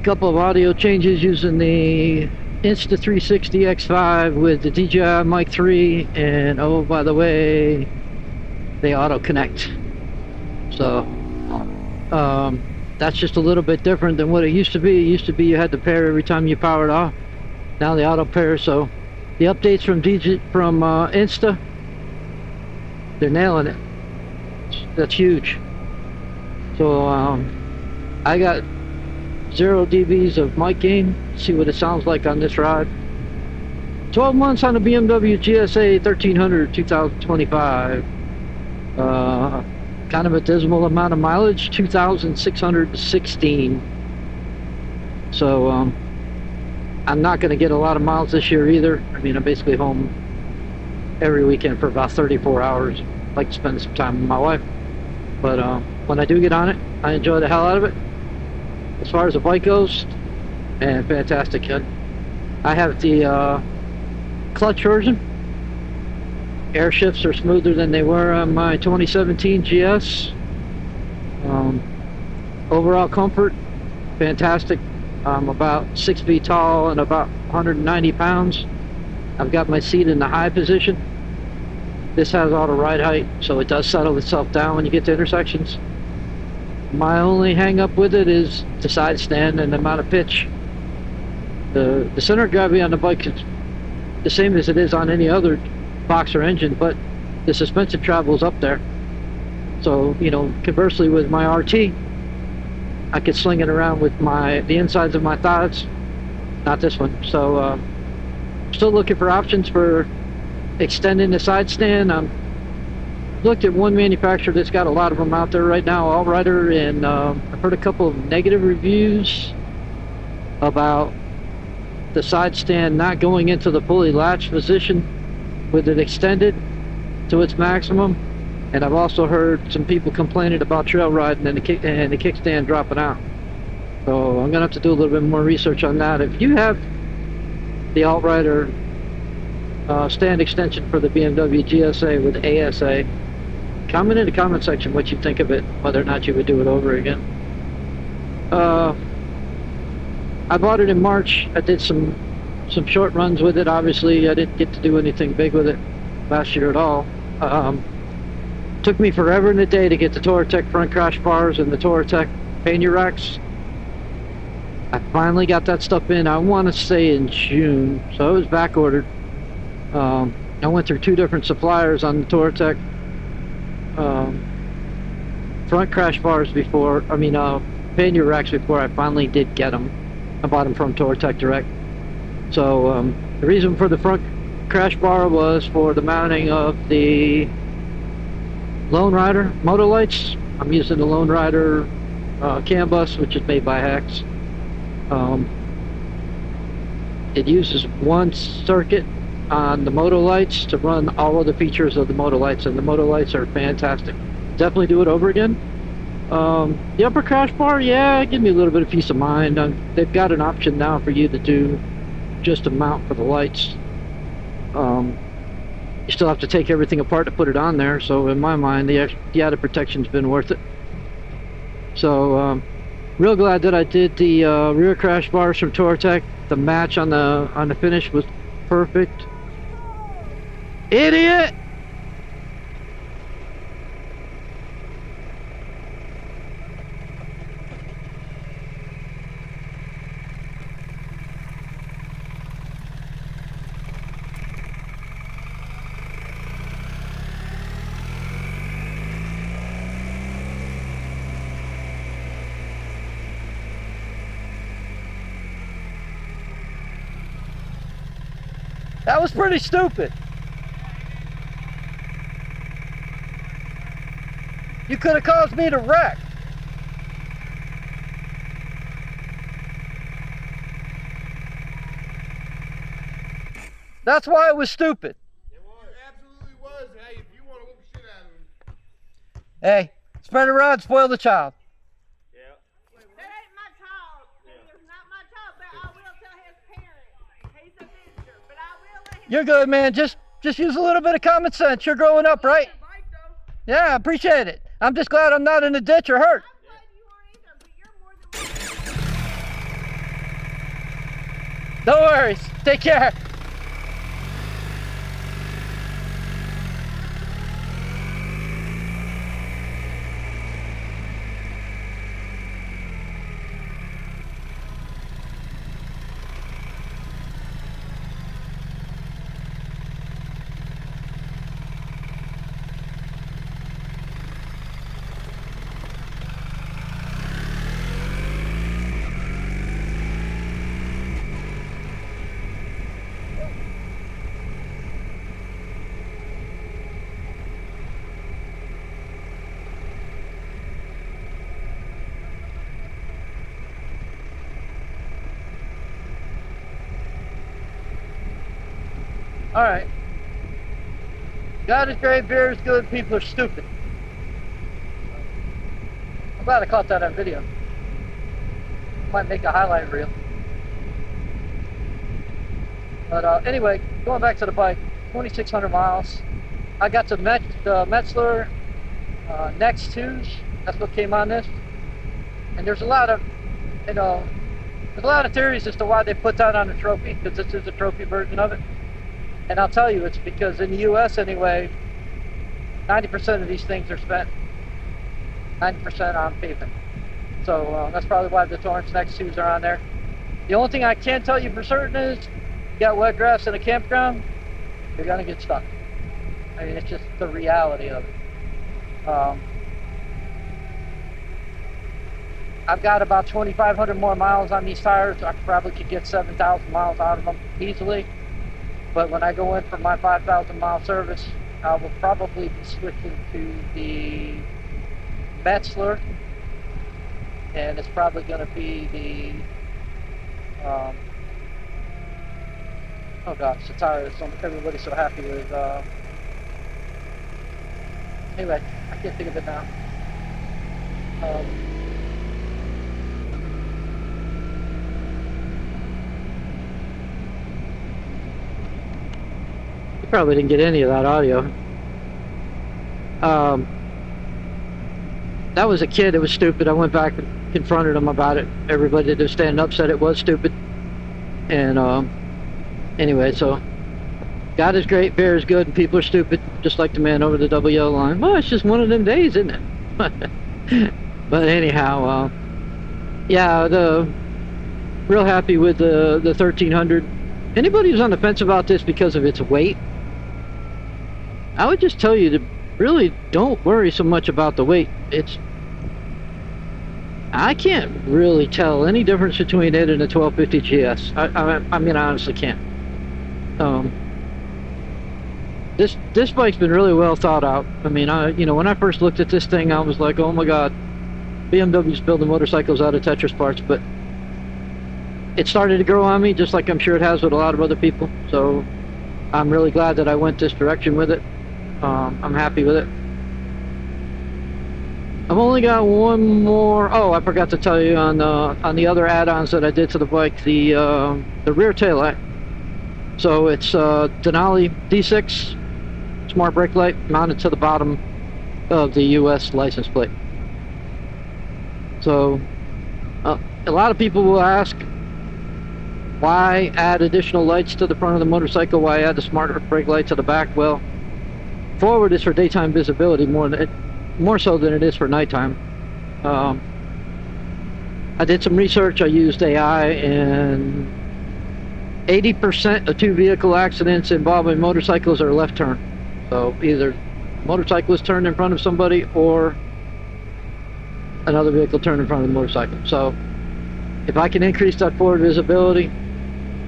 couple of audio changes using the Insta360 X5 with the DJI Mic 3, and oh, by the way, they auto connect. So that's just a little bit different than what it used to be. It used to be you had to pair every time you powered off. Now they auto pair. So the updates from Insta, they're nailing it. That's huge. So I got 0 dBs of mic gain. See what it sounds like on this ride. 12 months on the BMW GSA 1300 2025. Kind of a dismal amount of mileage, 2,616. So I'm not going to get a lot of miles this year either. I mean, I'm basically home every weekend for about 34 hours. I like to spend some time with my wife. But when I do get on it, I enjoy the hell out of it. As far as the bike goes, and fantastic, kid. I have the clutch version. Air shifts are smoother than they were on my 2017 GS. Overall comfort, fantastic. I'm about 6 feet tall and about 190 pounds. I've got my seat in the high position. This has auto ride height, so it does settle itself down when you get to intersections. My only hang up with it is the side stand and the amount of pitch. The center of gravity on the bike is the same as it is on any other boxer engine, but the suspension travels up there. So, you know, conversely with my RT, I could sling it around with the insides of my thighs. Not this one. So still looking for options for extending the side stand. Looked at one manufacturer that's got a lot of them out there right now, Allrider, and I've heard a couple of negative reviews about the side stand not going into the fully latched position with it extended to its maximum. And I've also heard some people complaining about trail riding and the kickstand dropping out. So I'm gonna have to do a little bit more research on that. If you have the Allrider stand extension for the BMW GSA with ASA, comment in the comment section what you think of it, whether or not you would do it over again. I bought it in March. I did some short runs with it. Obviously I didn't get to do anything big with it last year at all. Took me forever and a day to get the Touratech front crash bars and the Touratech pannier racks. I finally got that stuff in, I want to say in June, so it was back ordered. I went through 2 different suppliers on the Touratech front crash bars before, pannier racks before I finally did get them. I bought them from Touratech Direct. So the reason for the front crash bar was for the mounting of the Lone Rider motor lights. I'm using the Lone Rider CAN bus, which is made by Hex. It uses one circuit on the motor lights to run all of the features of the motor lights, and the motor lights are fantastic. Definitely do it over again. The upper crash bar, yeah, give me a little bit of peace of mind. They've got an option now for you to do just a mount for the lights. You still have to take everything apart to put it on there, so in my mind the added protection's been worth it. So real glad that I did the rear crash bars from Touratech. The match on the finish was perfect. Idiot! That was pretty stupid. You could have caused me to wreck. That's why it was stupid. It was. It absolutely was. Hey, if you want to whoop the shit out of him. Hey, spread around, spoil the child. Yeah. That ain't my child. He is not my child, but I will tell his parents. He's a visitor, but I will let him. You're good, man. Just use a little bit of common sense. You're growing up, right? Yeah, I appreciate it. I'm just glad I'm not in a ditch or hurt. I'm glad you aren't either, but you're more than welcome. No worries. Take care. All right. God is great, beer is good, people are stupid. I'm glad I caught that on video. Might make a highlight reel. But anyway, going back to the bike, 2,600 miles. I got to Metzler Next 2s. That's what came on this. And there's a lot of, there's a lot of theories as to why they put that on the trophy, because this is a trophy version of it. And I'll tell you, it's because in the US anyway, 90% of these things are spent 90% on pavement. So that's probably why the Torrance Next 2s are on there. The only thing I can tell you for certain is, you got wet grass in a campground, you're gonna get stuck. I mean, it's just the reality of it. I've got about 2,500 more miles on these tires. I probably could get 7,000 miles out of them easily. But when I go in for my 5,000 mile service, I will probably be switching to the Metzler, and it's probably going to be the oh gosh, the tire that everybody's so happy with. Anyway, I can't think of it now. You probably didn't get any of that audio. That was a kid. It was stupid. I went back and confronted him about it. Everybody that was standing up said it was stupid. And anyway, so God is great, beer is good, and people are stupid, just like the man over the double yellow line. Well, it's just one of them days, isn't it? But anyhow, yeah, real happy with the 1300. Anybody who's on the fence about this because of its weight, I would just tell you to really don't worry so much about the weight. I can't really tell any difference between it and a 1250 GS. I mean, I honestly can't. This bike's been really well thought out. I mean, when I first looked at this thing, I was like, oh my god, BMW's building motorcycles out of Tetris parts. But it started to grow on me, just like I'm sure it has with a lot of other people. So I'm really glad that I went this direction with it. I'm happy with it. I've only got one more. Oh, I forgot to tell you on the other add-ons that I did to the bike, the rear tail light. So it's Denali D6 smart brake light mounted to the bottom of the US license plate. So a lot of people will ask, why add additional lights to the front of the motorcycle? Why add the smart brake light to the back? Well, forward is for daytime visibility more so than it is for nighttime. I did some research. I used AI, and 80% of two vehicle accidents involving motorcycles are left turn. So either motorcyclist turned in front of somebody or another vehicle turned in front of the motorcycle. So if I can increase that forward visibility,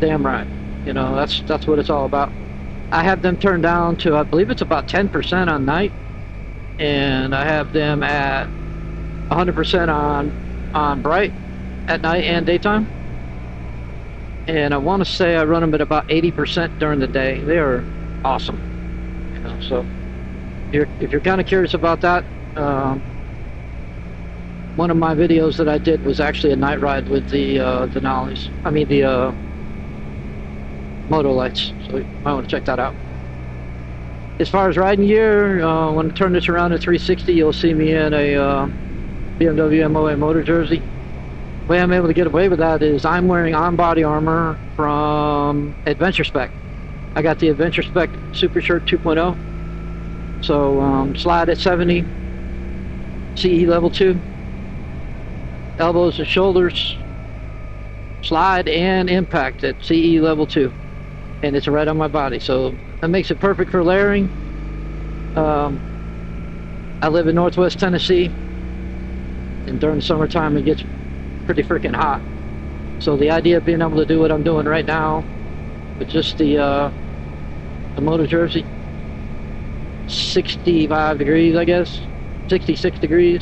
damn right. That's what it's all about. I have them turned down to, I believe it's about 10% on night, and I have them at 100% on bright at night and daytime. And I want to say I run them at about 80% during the day. They are awesome. So if you're kind of curious about that, one of my videos that I did was actually a night ride with the Denali's. I mean the Moto lights. So you might want to check that out. As far as riding gear, when I turn this around at 360, you'll see me in a BMW MOA motor jersey. way I'm able to get away with that is I'm wearing on-body armor from Adventure Spec. I got the Adventure Spec Super Shirt 2.0. So slide at 70, CE level 2, elbows and shoulders, slide and impact at CE level 2, and it's right on my body, so that makes it perfect for layering. I live in Northwest Tennessee, and during the summertime it gets pretty freaking hot, so the idea of being able to do what I'm doing right now with just the moto jersey, 65 degrees, I guess, 66 degrees,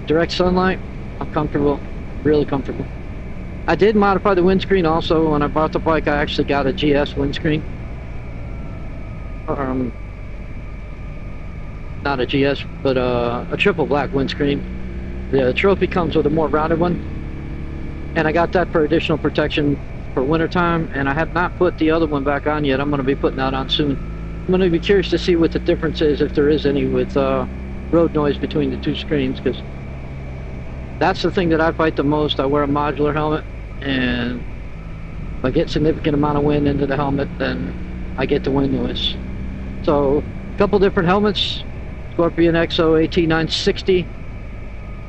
direct sunlight, I'm comfortable, really comfortable. I did modify the windscreen also. When I bought the bike, I actually got a GS windscreen. Not a GS, but a triple black windscreen. The trophy comes with a more rounded one, and I got that for additional protection for wintertime, and I have not put the other one back on yet. I'm going to be putting that on soon. I'm going to be curious to see what the difference is, if there is any, with road noise between the two screens, because that's the thing that I fight the most. I wear a modular helmet, and if I get significant amount of wind into the helmet, then I get the wind noise. So a couple different helmets, Scorpion XO AT960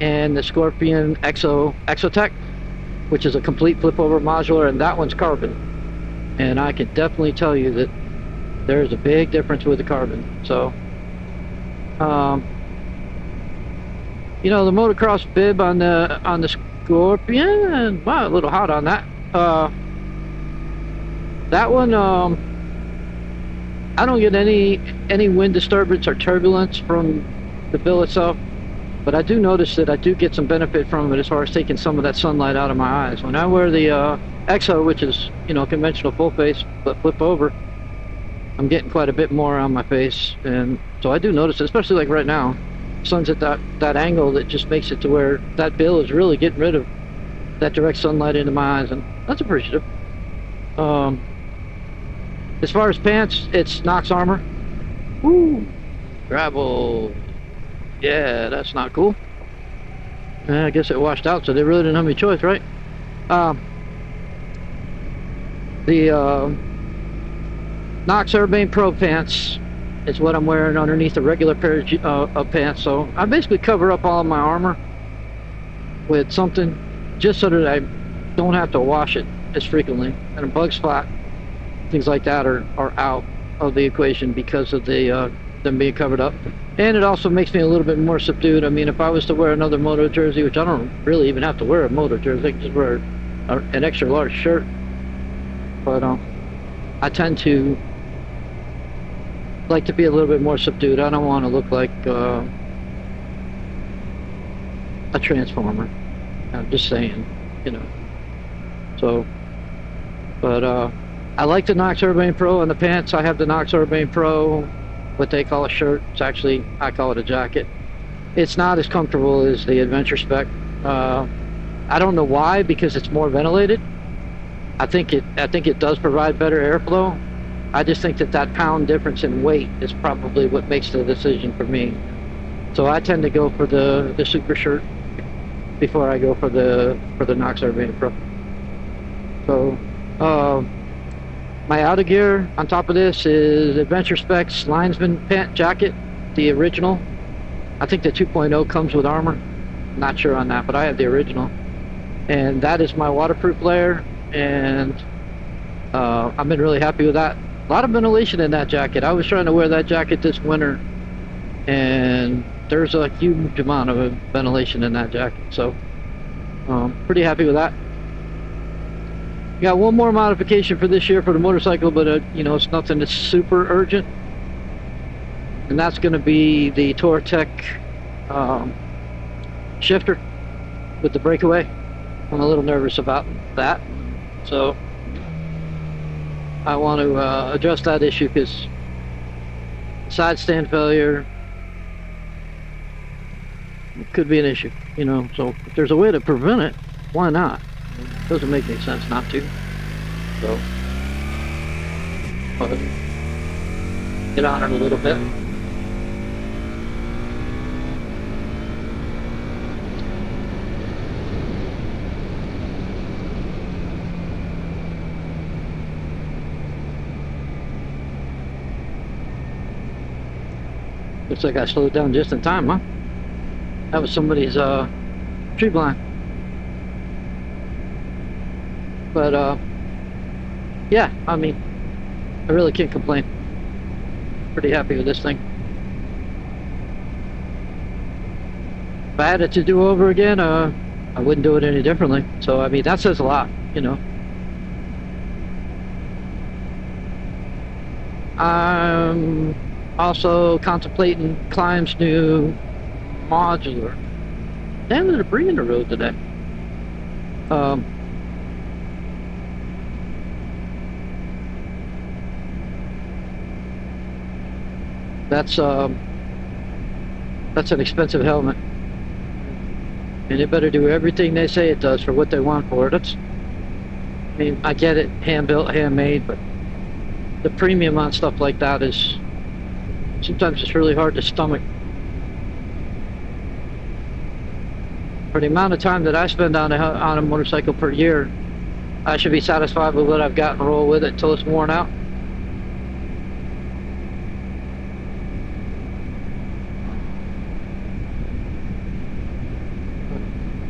and the Scorpion XO Exotech, which is a complete flip over modular, and that one's carbon, and I can definitely tell you that there's a big difference with the carbon. So you know, the motocross bib on the Scorpion, wow, a little hot on that. That one, I don't get any wind disturbance or turbulence from the bill itself, but I do notice that I do get some benefit from it as far as taking some of that sunlight out of my eyes. When I wear the XO, which is, you know, conventional full face but flip over, I'm getting quite a bit more on my face, and so I do notice it, especially like right now. Sun's at that angle that just makes it to where that bill is really getting rid of that direct sunlight into my eyes, and that's appreciative. As far as pants, it's Nox armor. Woo! Gravel. Yeah, that's not cool. I guess it washed out, so they really didn't have any choice, right? The Nox Urbane Pro pants is what I'm wearing underneath a regular pair of pants. So I basically cover up all of my armor with something just so that I don't have to wash it as frequently. And a bug spot, things like that are out of the equation because of the them being covered up. And it also makes me a little bit more subdued. I mean, if I was to wear another moto jersey, which I don't really even have to wear a moto jersey, I can just wear an extra large shirt. But I tend to like to be a little bit more subdued. I don't want to look like a transformer. I'm just saying, you know. So, but I like the Nox Urbane Pro on the pants. I have the Nox Urbane Pro, what they call a shirt. It's actually, I call it a jacket. It's not as comfortable as the Adventure Spec. I don't know why, because it's more ventilated. I think it does provide better airflow. I just think that pound difference in weight is probably what makes the decision for me. So I tend to go for the super shirt before I go for the Nox Urbane Pro. So my outer gear on top of this is Adventure Specs Linesman pant jacket, the original. I think the 2.0 comes with armor. Not sure on that, but I have the original. And that is my waterproof layer, and I've been really happy with that. A lot of ventilation in that jacket. I was trying to wear that jacket this winter, and there's a huge amount of ventilation in that jacket. So pretty happy with that. Got one more modification for this year for the motorcycle, but you know, it's nothing that's super urgent, and that's going to be the Tortec shifter with the breakaway. I'm a little nervous about that, so I want to address that issue, because side stand failure could be an issue, you know. So if there's a way to prevent it, why not? It doesn't make any sense not to. So get on it a little bit. Looks like I slowed down just in time, huh? That was somebody's tree blind. But yeah, I mean, I really can't complain. Pretty happy with this thing. If I had it to do over again, I wouldn't do it any differently. So I mean, that says a lot, you know. I'm also contemplating Climb's new modular. Damn, there's debris in the road today. That's an expensive helmet, and it better do everything they say it does for what they want for it. I mean, I get it, hand built, handmade, but the premium on stuff like that is sometimes it's really hard to stomach. For the amount of time that I spend on a motorcycle per year, I should be satisfied with what I've got and roll with it until it's worn out.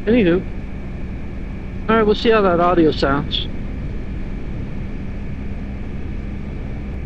Anywho, alright, we'll see how that audio sounds.